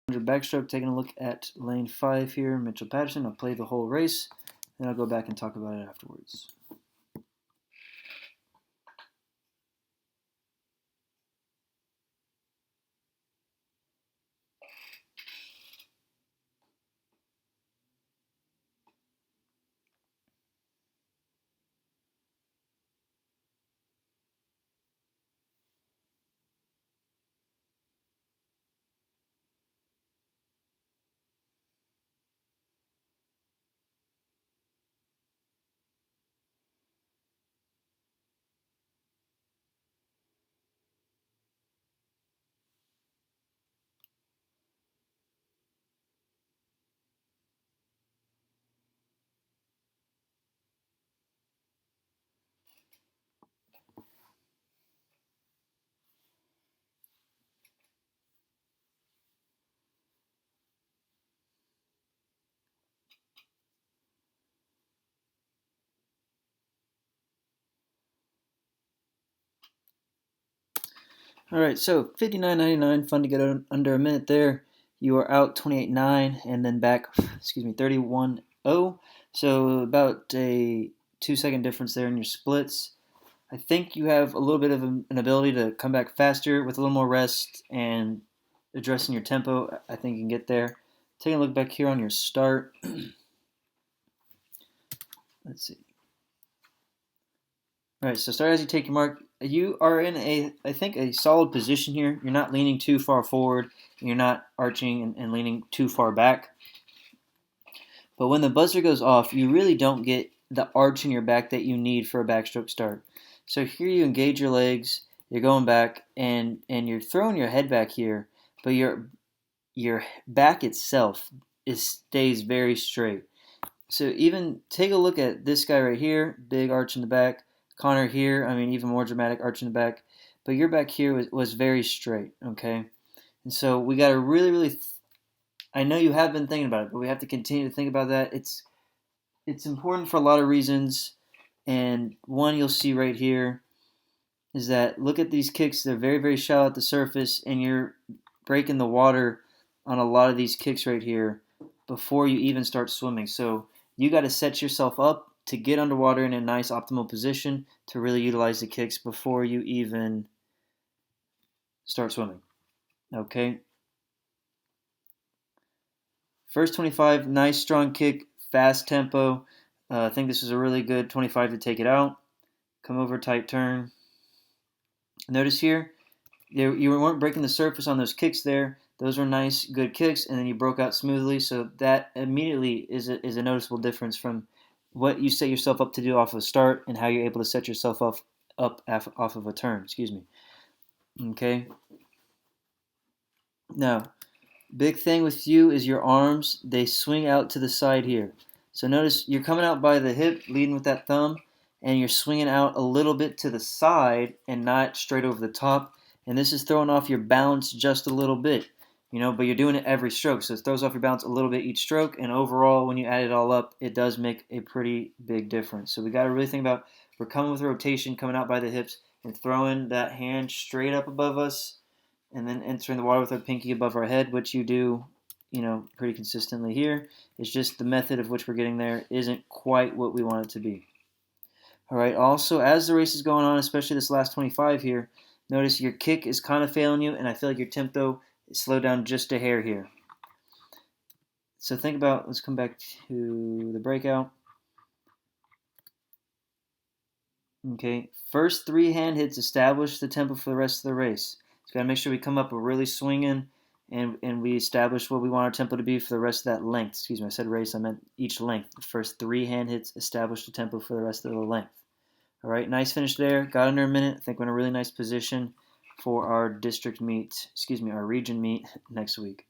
backstroke, taking a look at lane 5 here, Mitchell Patterson. I'll play the whole race, then I'll go back and talk about it afterwards. All right, so 59.99, fun to get under a minute there. You are out 28.9 and then back, 31.0. So about a 2-second difference there in your splits. I think you have a little bit of an ability to come back faster with a little more rest and addressing your tempo. I think you can get there. Taking a look back here on your start. Let's see. All right, so start as you take your mark. You are in I think, a solid position here. You're not leaning too far forward. And you're not arching and leaning too far back. But when the buzzer goes off, you really don't get the arch in your back that you need for a backstroke start. So here you engage your legs, you're going back, and you're throwing your head back here, but your back itself stays very straight. So even take a look at this guy right here, big arch in the back. Connor here, even more dramatic arch in the back. But your back here was very straight, okay? And so we got to really, I know you have been thinking about it, but we have to continue to think about that. It's important for a lot of reasons. And one you'll see right here is that look at these kicks. They're very, very shallow at the surface, and you're breaking the water on a lot of these kicks right here before you even start swimming. So you got to set yourself up to get underwater in a nice optimal position to really utilize the kicks before you even start swimming. Okay. First 25, nice strong kick, fast tempo. I think this is a really good 25 to take it out. Come over, tight turn. Notice here, you weren't breaking the surface on those kicks there. Those were nice, good kicks, and then you broke out smoothly. So that immediately is a noticeable difference from what you set yourself up to do off of a start and how you're able to set yourself up off of a turn. Excuse me. Okay. Now, big thing with you is your arms. They swing out to the side here. So notice you're coming out by the hip, leading with that thumb, and you're swinging out a little bit to the side and not straight over the top. And this is throwing off your balance just a little bit. But you're doing it every stroke, so it throws off your balance a little bit each stroke, and overall, when you add it all up, it does make a pretty big difference. So we got to really think about, we're coming with rotation, coming out by the hips, and throwing that hand straight up above us, and then entering the water with our pinky above our head, which you do, pretty consistently here. It's just the method of which we're getting there isn't quite what we want it to be. All right, also, as the race is going on, especially this last 25 here, notice your kick is kind of failing you, and I feel like your tempo slow down just a hair here. So think about, let's come back to the breakout. Okay, first 3 hand hits establish the tempo for the rest of the race. So got to make sure we come up really swinging and we establish what we want our tempo to be for the rest of that length. Excuse me, I said race, I meant each length. The first 3 hand hits establish the tempo for the rest of the length. All right, nice finish there. Got under a minute. I think we're in a really nice position for our our region meet next week.